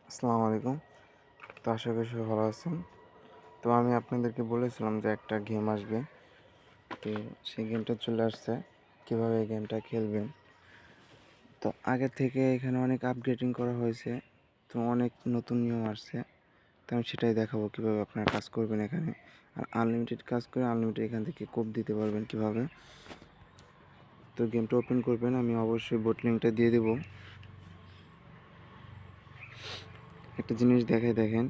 আসসালামু আলাইকুম। তো আশা করি সবাই ভালো আছেন। তো আমি আপনাদেরকে বলেছিলাম যে একটা গেম আসবে। তো সেই গেমটা চলে আসছে। কীভাবে এই গেমটা খেলবেন। তো আগে থেকে এখানে অনেক আপগ্রেডিং করা হয়েছে। তো অনেক নতুন নিয়ম আসছে। তো আমি সেটাই দেখাবো কীভাবে আপনারা কাজ করবেন এখানে। আর আনলিমিটেড কাজ করে আনলিমিটেড এখান থেকে কোপ দিতে পারবেন কীভাবে। তো গেমটা ওপেন করবেন, আমি অবশ্যই বোট লিঙ্কটা দিয়ে দেবো। একটা জিনিস দেখেন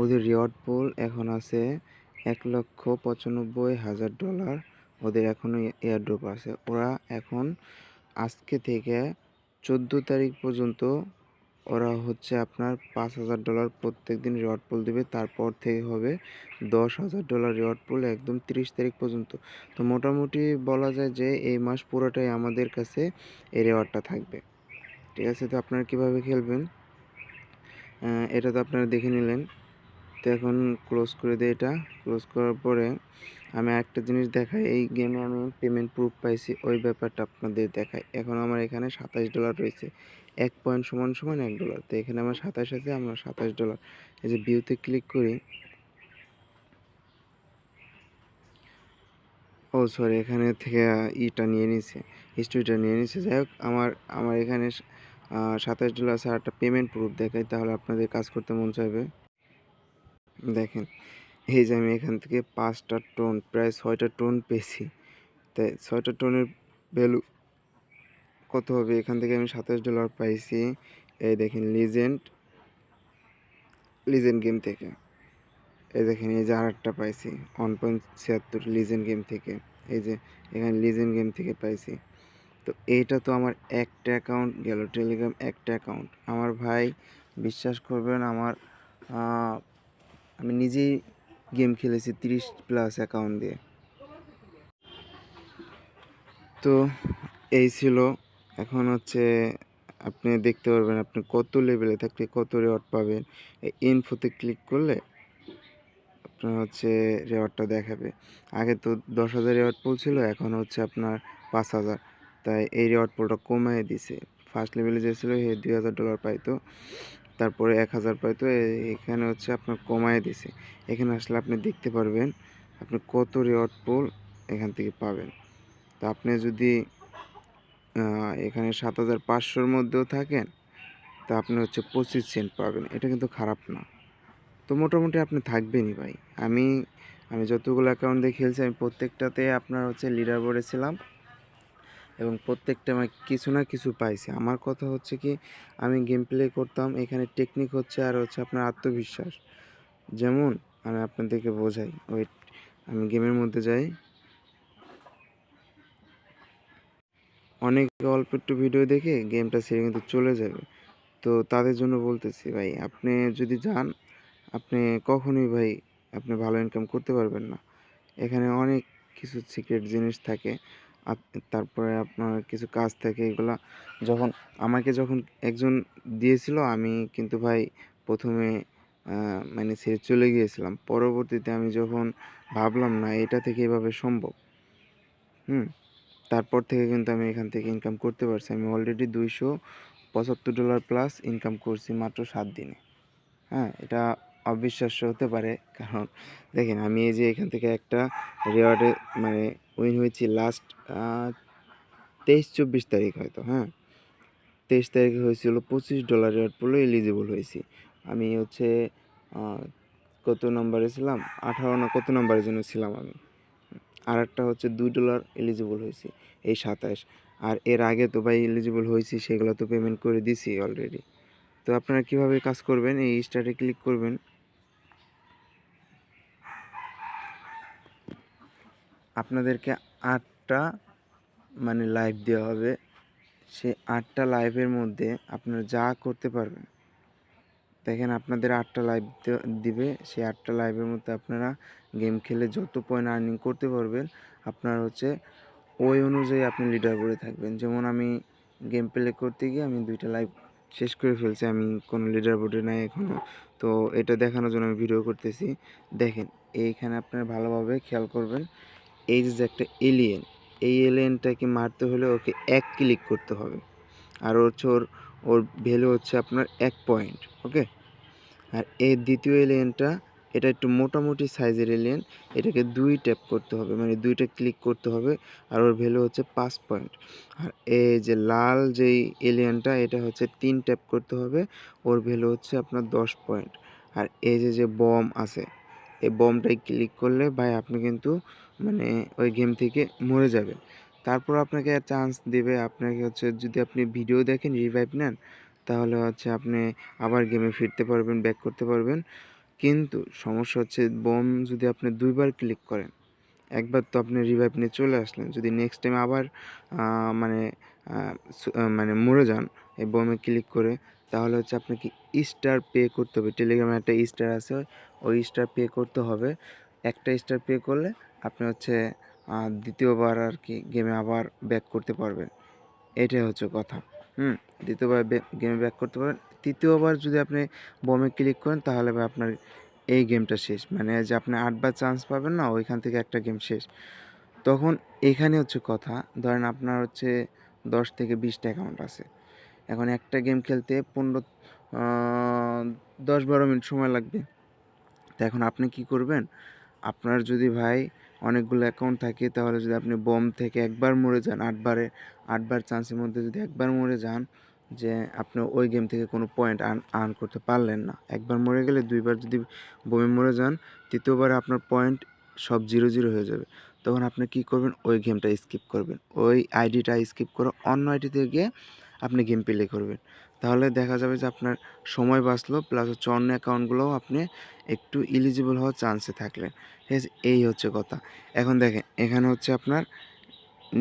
ওদের রিওয়ার্ড পুল এখন আছে $1,95,000। ওদের এখনও এয়ারড্রপ আছে। ওরা এখন আজকে থেকে 14 তারিখ পর্যন্ত ওরা হচ্ছে আপনার $5,000 প্রত্যেক দিন রিওয়ার্ড পুল দেবে। তারপর থেকে হবে $10,000 রিওয়ার্ড পুল একদম 30 তারিখ পর্যন্ত। তো মোটামুটি বলা যায় যে এই মাস পুরোটাই আমাদের কাছে এই রিওয়ার্ডটা থাকবে। ঠিক আছে, তো আপনারা কীভাবে খেলবেন এটা তো আপনারা দেখে নিলেন। তো এখন ক্লোজ করে দিই। এটা ক্লোজ করার পরে আমি একটা জিনিস দেখাই, এই গেমে আমি পেমেন্ট প্রুফ পাইছি ওই ব্যাপারটা আপনাদের দেখাই। এখন আমার এখানে $27 রয়েছে। 1 পয়েন্ট সমান $1। তো এখানে আমার 27 আছে, আমার $27। এই যে ভিউতে ক্লিক করি। ও সরি, এখানে থেকে ইটা নিয়ে নিছে, হিস্ট্রিটা নিয়ে নিছে। যাই হোক, আমার এখানে $27 আছে। আর একটা পেমেন্ট প্রুফ দেখাই, তাহলে আপনাদের কাজ করতে মন চাইবে। দেখেন, এই যে আমি এখান থেকে 5টা টোন, প্রায় 6টা টোন পেয়েছি। তাই 6টা টোনের ভ্যালু কত হবে? এখান থেকে আমি $27 পাইছি। এই দেখেন লিজেন্ড গেম থেকে। এই দেখেন, এই যে আরেকটা পাইছি 1.76 লিজেন্ড গেম থেকে। এই যে এখানে লিজেন্ড গেম থেকে পাইছি। তো এইটা তো আমার একটা অ্যাকাউন্ট গেল, টেলিগ্রাম একটা অ্যাকাউন্ট। আমার ভাই বিশ্বাস করবেন, আমি নিজেই গেম খেলেছি 30+ অ্যাকাউন্ট দিয়ে। তো এই ছিল। এখন হচ্ছে আপনি দেখতে পারবেন আপনি কত লেভেলে থাকলে কত রেওয়ার্ড পাবেন। এই ইনফোতে ক্লিক করলে আপনার হচ্ছে রেওয়ার্ডটা দেখাবে। আগে তো 10,000 রেওয়ার্ড পুল ছিল, এখন হচ্ছে আপনার 5,000। তাই এই রেওয়ার্ড পুলটা কমিয়ে দিছে। ফার্স্ট লেভেলে যে ছিল সে $2,000 পাইতো, তারপরে 1,000 পাইতো। এখানে হচ্ছে আপনার কমায় দিছে। এখানে আসলে আপনি দেখতে পারবেন আপনি কত রেওয়ার্ড পুল এখান থেকে পাবেন। তো আপনি যদি এখানে 7,500-র মধ্যেও থাকেন, তা আপনি হচ্ছে 25 সেন্ট পাবেন। এটা কিন্তু খারাপ না। তো মোটামুটি আপনি থাকবেনই ভাই। আমি যতগুলো অ্যাকাউন্ট দিয়ে খেলছি, আমি প্রত্যেকটাতে আপনার হচ্ছে লিডার বোর্ডে ছিলাম এবং প্রত্যেকটা আমি কিছু না কিছু পাইছি। আমার কথা হচ্ছে কি, আমি গেম প্লে করতাম, এখানে টেকনিক হচ্ছে আর হচ্ছে আপনার আত্মবিশ্বাস। যেমন আমি আপনাদেরকে বোঝাই, ওয়েট, আমি গেমের মধ্যে যাই। অনেকে অল্প একটু ভিডিও দেখে গেমটা ছেড়ে কিন্তু চলে যাবে। তো তাদের জন্য বলতেছি ভাই, আপনি যদি যান, আপনি কখনোই ভাই আপনি ভালো ইনকাম করতে পারবেন না। এখানে অনেক কিছু সিক্রেট জিনিস থাকে। তারপরে আপনার কিছু কাজ থাকে। এগুলা যখন একজন দিয়েছিল, আমি কিন্তু ভাই প্রথমে মানে ছেড়ে চলে গিয়েছিলাম। পরবর্তীতে আমি যখন ভাবলাম না এটা থেকে এভাবে সম্ভব, তারপর থেকে কিন্তু আমি এখান থেকে ইনকাম করতে পারছি। আমি অলরেডি $275 প্লাস ইনকাম করছি মাত্র 7 দিনে। এটা অবিশ্বাস্য হতে পারে, কারণ দেখেন আমি এই যে এখান থেকে একটা রিওয়ার্ডে মানে উইন হয়েছি লাস্ট 23-24 তারিখ হয়তো। 23 তারিখে হয়েছিল $25 রিওয়ার্ড পুলে এলিজিবল হয়েছি। আমি হচ্ছে কত নম্বরে ছিলাম, 18 না কত নম্বরের জন্য ছিলাম আমি। আর একটা হচ্ছে $2 এলিজিবল হয়েছি, এই 27। আর এর আগে তো ভাই এলিজিবল হয়েছি, সেগুলো তো পেমেন্ট করে দিছি অলরেডি। তো আপনারা কিভাবে কাজ করবেন, এই স্টার্টে ক্লিক করবেন। আপনাদেরকে 8টা মানে লাইভ দেওয়া হবে। সেই 8টা লাইভের মধ্যে আপনারা যা করতে পারবেন। দেখেন, আপনাদের 8টা লাইভ দিবে। সেই 8টা লাইভের মধ্যে আপনারা গেম খেলে যত পয়েন্ট আর্নিং করতে পারবেন, আপনার হচ্ছে ওই অনুযায়ী আপনি লিডার বোর্ডে থাকবেন। যেমন আমি গেম প্লে করতে গিয়ে আমি 2টা লাইভ শেষ করে ফেলছি, আমি কোনো লিডার বোর্ডে নাই এখনও। তো এটা দেখানোর জন্য আমি ভিডিও করতেছি। দেখেন, এইখানে আপনারা ভালোভাবে খেয়াল করবেন। এই যে একটা এলিয়েন, এই এলিয়েনটাকে মারতে হলে ওকে 1 ক্লিক করতে হবে। আর হচ্ছে ওর ভ্যালু হচ্ছে আপনার 1 পয়েন্ট। ওকে, আর এই দ্বিতীয় এলিয়েনটা এটা একটু মোটামুটি সাইজের এলিয়েন। এটাকে 2 ট্যাপ করতে হবে, মানে 2টা ক্লিক করতে হবে, আর ওর ভ্যালু হচ্ছে 5 পয়েন্ট। আর এই যে লাল যেই এলিয়েনটা এটা হচ্ছে 3 ট্যাপ করতে হবে, ওর ভ্যালু হচ্ছে আপনার 10 পয়েন্ট। আর এই যে বম আছে, এই বমটাই ক্লিক করলে ভাই আপনি কিন্তু মানে ওই গেম থেকে মরে যাবেন। তারপর আপনাকে চান্স দিবে, আপনাকে হচ্ছে যদি আপনি ভিডিও দেখেন রিভাইভ নেন, তাহলে হচ্ছে আপনি আবার গেমে ফিরতে পারবেন, ব্যাক করতে পারবেন। কিন্তু সমস্যা হচ্ছে বম যদি আপনি 2 বার ক্লিক করেন, একবার তো আপনি রিভাইভ নিয়ে চলে আসলেন, যদি নেক্সট টাইম আবার মানে মানে মরে যান এই বমে ক্লিক করে, তাহলে হচ্ছে আপনাকে স্টার পে করতে হবে। টেলিগ্রামে একটা স্টার আছে, ওই স্টার পে করতে হবে। একটা স্টার পে করলে আপনি হচ্ছে দ্বিতীয়বার আর কি গেমে আবার ব্যাক করতে পারবেন। এটাই হচ্ছে কথা। দ্বিতীয়বার গেমে ব্যাক করতে পারেন। তৃতীয়বার যদি আপনি বমে ক্লিক করেন তাহলে ভাই আপনার এই গেমটা শেষ। মানে যে আপনি 8 বার চান্স পাবেন না, ওইখান থেকে একটা গেম শেষ। তখন এইখানে হচ্ছে কথা, ধরেন আপনার হচ্ছে 10 থেকে 20টা অ্যাকাউন্ট আছে। এখন একটা গেম খেলতে 10-12 মিনিট সময় লাগবে। তো এখন আপনি কি করবেন? আপনার যদি ভাই অনেকগুলো অ্যাকাউন্ট থাকে, তাহলে যদি আপনি বম থেকে একবার মরে যান, 8 বার চান্সের মধ্যে যদি একবার মরে যান, যে আপনি ওই গেম থেকে কোনো পয়েন্ট আর্ন করতে পারলেন না। একবার মরে গেলে 2 বার যদি বমে মরে যান, তৃতীয়বারে আপনার পয়েন্ট সব 0 হয়ে যাবে। তখন আপনি কি করবেন? ওই গেমটা স্কিপ করবেন। ওই আইডিটা স্কিপ করে অন্য আইডিতে গিয়ে আপনি গেম প্লে করবেন। তাহলে দেখা যাবে যে আপনার সময় বাঁচলো, প্লাস হচ্ছে অন্য অ্যাকাউন্টগুলোও আপনি একটু এলিজিবল হওয়ার চান্সে থাকলেন। ঠিক আছে? এই হচ্ছে কথা। এখন দেখেন এখানে হচ্ছে আপনার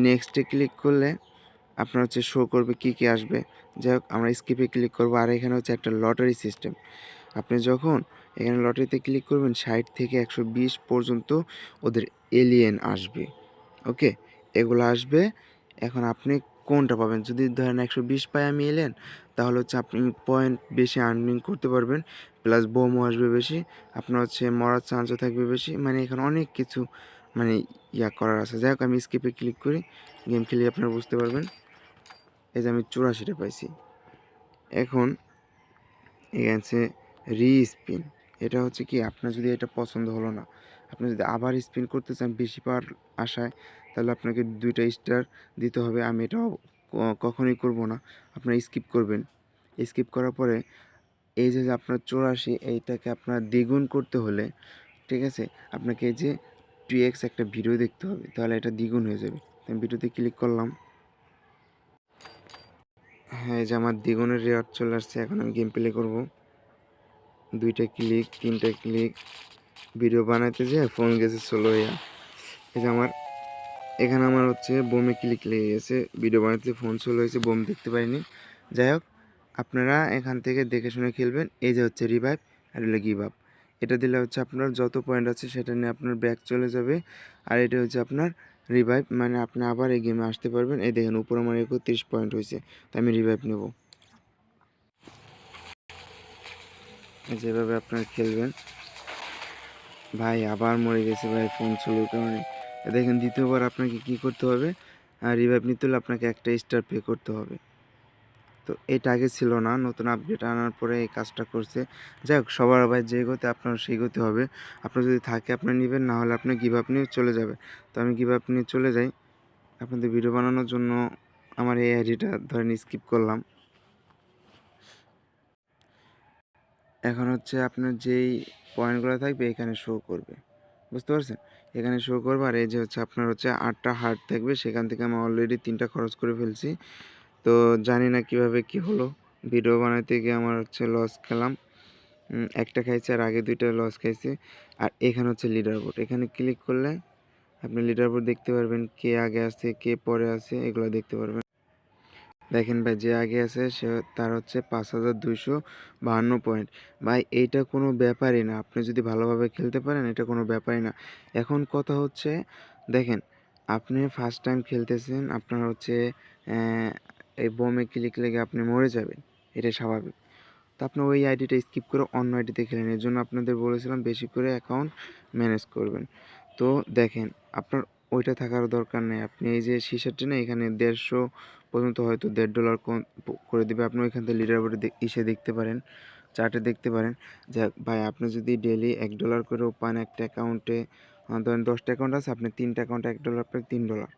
নেক্সটে ক্লিক করলে আপনার হচ্ছে শো করবে কী আসবে। যাই হোক আমরা স্কিপে ক্লিক করবো। আর এখানে হচ্ছে একটা লটারি সিস্টেম। আপনি যখন এখানে লটারিতে ক্লিক করবেন 60 থেকে 120 পর্যন্ত ওদের এলিয়েন আসবে। ওকে? এগুলো আসবে। এখন আপনি কোনটা পাবেন? যদি ধরেন 120 পায় আমি এলেন, তাহলে হচ্ছে আপনি পয়েন্ট বেশি আর্নিং করতে পারবেন, প্লাস বোমও আসবে বেশি, আপনার হচ্ছে মরার চান্সও থাকবে বেশি। মানে এখানে অনেক কিছু মানে করার আছে। যাই হোক আমি স্কিপে ক্লিক করি, গেম খেলে আপনারা বুঝতে পারবেন। এই যে আমি 84টা পাইছি। এখন এখানে আছে রি-স্পিন। এটা হচ্ছে কি, আপনার যদি এটা পছন্দ হলো না, আপনি যদি আবার স্পিন করতে চান বেশি পাওয়ার আশায়, তাহলে আপনাকে 2টা স্টার দিতে হবে। আমি এটাও কখনোই করব না। আপনারা স্কিপ করবেন। স্কিপ করার পরে এই যে আপনার 84, এইটাকে আপনার দ্বিগুণ করতে হলে, ঠিক আছে, আপনাকে এই যে 2x একটা ভিডিও দেখতে হবে, তাহলে এটা দ্বিগুণ হয়ে যাবে। আমি ভিডিওতে ক্লিক করলাম। হ্যাঁ, এই যে আমার দ্বিগুণের রেওয়ার্ড চলে আসছে। এখন আমি গেম প্লে করব। 2টা ক্লিক, 3টা ক্লিক, ভিডিও বানাইতে যেয়ে ফোন গেছে স্লো হইয়া। এই যে এখানে আমার হচ্ছে বোমে ক্লিক লেগে গেছে, ভিডিও বানাইতে ফোন স্লো হয়েছে, বোম দেখতে পাইনি। যাই হোক আপনারা এখান থেকে দেখে শুনে খেলবেন। এই যে হচ্ছে রিভাইভ আর হলো গিভ আপ। এটা দিলে হচ্ছে আপনার যত পয়েন্ট আছে সেটা নিয়ে আপনার ব্যাক চলে যাবে। আর এটা হচ্ছে আপনার রিভাইভ, মানে আপনি আবার এই গেমে আসতে পারবেন। এই দেখেন উপরে আমার 31 পয়েন্ট হয়েছে, তো আমি রিভাইভ নেব। যেভাবে আপনারা খেলবেন। ভাই আবার মরে গেছে ভাই ফোন স্লোর কারণে। দেখেন দ্বিতীয়বার আপনাকে কি করতে হবে? রিভাইভ নিতে হলে আপনাকে একটা স্টার পে করতে হবে। তো এটা আগে ছিল না, নতুন আপডেট আনার পরে এই কাজটা করছে। যাই হোক সবার ভাই যে গতি আপনার সেই গতি হবে। আপনার যদি থাকে আপনি নেবেন, না হলে আপনি গিভ আপ নিয়ে চলে যাবে। তো আমি গিভ আপ নিয়ে চলে যাই। আপনাদের ভিডিও বানানোর জন্য আমার এই আইডিটা ধরেন স্কিপ করলাম। এখন হচ্ছে আপনার যেই পয়েন্টগুলো থাকবে এখানে শো করবে, বুঝতে পারছেন? এখানে শো করবে। আর এই যে হচ্ছে আপনার হচ্ছে 8টা হার্ট থাকবে, সেখান থেকে আমি অলরেডি 3টা খরচ করে ফেলছি। তো জানি না কিভাবে কি হলো, ভিডিও বানাইতে গিয়ে আমার হচ্ছে লস খেলাম। একটা খাইছি আর আগে 2টা লস খাইছি। আর এখানে হচ্ছে লিডার বোর্ড, এখানে ক্লিক করলে আপনি লিডার বোর্ড দেখতে পারবেন, কে আগে আছে কে পরে আছে এগুলো দেখতে পারবেন। দেখেন ভাই যে আগে আছে সে তার হচ্ছে 5252 পয়েন্ট। ভাই এইটা কোনো ব্যাপারই না, আপনি যদি ভালোভাবে খেলতে পারেন এটা কোনো ব্যাপারই না। এখন কথা হচ্ছে দেখেন, আপনি ফার্স্ট টাইম খেলতেছেন, আপনার হচ্ছে এই বোমে ক্লিক লেগে আপনি মরে যাবেন, এটা স্বাভাবিক। তো আপনি ওই আইডিটা স্কিপ করে অন্য আইডিতে খেলেন। এর জন্য আপনাদের বলেছিলাম বেশি করে অ্যাকাউন্ট ম্যানেজ করবেন। তো দেখেন আপনার ওইটা থাকার দরকার নেই। আপনি এই যে সিসারটি না, এখানে 150 পর্যন্ত হয়তো $1.50 করে দেবে। আপনি ওইখান থেকে লিডার বোর্ডে দেখতে পারেন। চার্টে দেখতে পারেন যে ভাই আপনি যদি ডেইলি $1 করেও পান একটা অ্যাকাউন্টে, ধরেন 10টা অ্যাকাউন্ট আছে, আপনি 3টা অ্যাকাউন্টে $1 পান $3।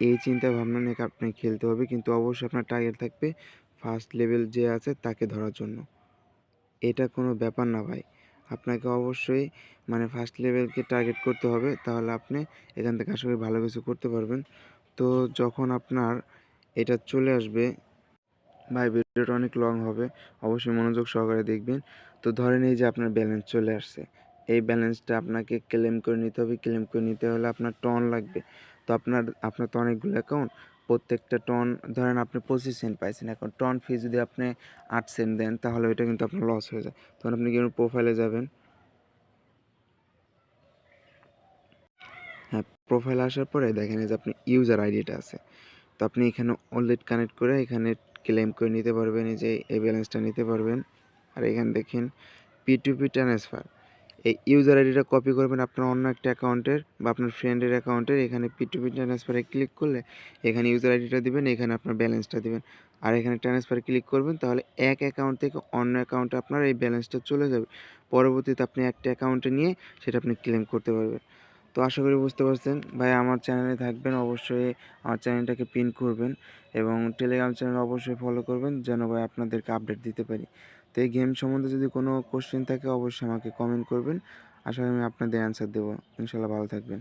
এই চিন্তা ভাবনা নিয়ে আপনাকে খেলতে হবে, কিন্তু অবশ্যই আপনার টার্গেট থাকবে ফার্স্ট লেভেল যে আছে তাকে ধরার জন্য। এটা কোনো ব্যাপার না ভাই, আপনাকে অবশ্যই মানে ফার্স্ট লেভেলকে টার্গেট করতে হবে, তাহলে আপনি এখান থেকে আশা করি ভালো কিছু করতে পারবেন। তো যখন আপনার এটা চলে আসবে, ভাই ভিডিওটা অনেক লং হবে, অবশ্যই মনোযোগ সহকারে দেখবেন। তো ধরেন এই যে আপনার ব্যালেন্স চলে আসছে, এই ব্যালেন্সটা আপনাকে ক্লেম করে নিতে হবে। ক্লেম করে নিতে হলে আপনার টন লাগবে। তো আপনার তো অনেকগুলো অ্যাকাউন্ট, প্রত্যেকটা টন ধরেন আপনি 25 সেন্ট পাইছেন, এখন টন ফি যদি আপনি 8 সেন্ট দেন তাহলে ওইটা কিন্তু আপনার লস হয়ে যায়। তখন আপনি কি প্রোফাইলে যাবেন, হ্যাঁ প্রোফাইলে আসার পরে দেখেন যে আপনি ইউজার আইডিটা আছে, তো আপনি এখানে ওয়ালেট কানেক্ট করে এখানে ক্লেম করে নিতে পারবেন, এই যে এই ব্যালেন্সটা নিতে পারবেন। আর এখানে দেখেন P2P ট্রান্সফার, এই ইউজার আইডিটা কপি করবেন আপনার অন্য একটা অ্যাকাউন্টের বা আপনার ফ্রেন্ডের অ্যাকাউন্টের, এখানে P2P ট্রান্সফারে ক্লিক করলে এখানে ইউজার আইডিটা দিবেন, এখানে আপনার ব্যালেন্সটা দিবেন। আর এখানে ট্রান্সফারে ক্লিক করবেন, তাহলে এক অ্যাকাউন্ট থেকে অন্য অ্যাকাউন্টে আপনার এই ব্যালেন্সটা চলে যাবে। পরবর্তীতে আপনি একটা অ্যাকাউন্টে নিয়ে সেটা আপনি ক্লেম করতে পারবেন। তো আশা করি বুঝতে পারছেন ভাই, আমার চ্যানেলে থাকবেন, অবশ্যই আমার চ্যানেলটাকে পিন করবেন এবং টেলিগ্রাম চ্যানেল অবশ্যই ফলো করবেন, যেন ভাই আপনাদেরকে আপডেট দিতে পারি। তো এই গেম সম্বন্ধে যদি কোনো কোশ্চেন থাকে অবশ্যই আমাকে কমেন্ট করবেন, আশা করি আমি আপনাদের অ্যান্সার দেবো। ইনশাল্লাহ ভালো থাকবেন।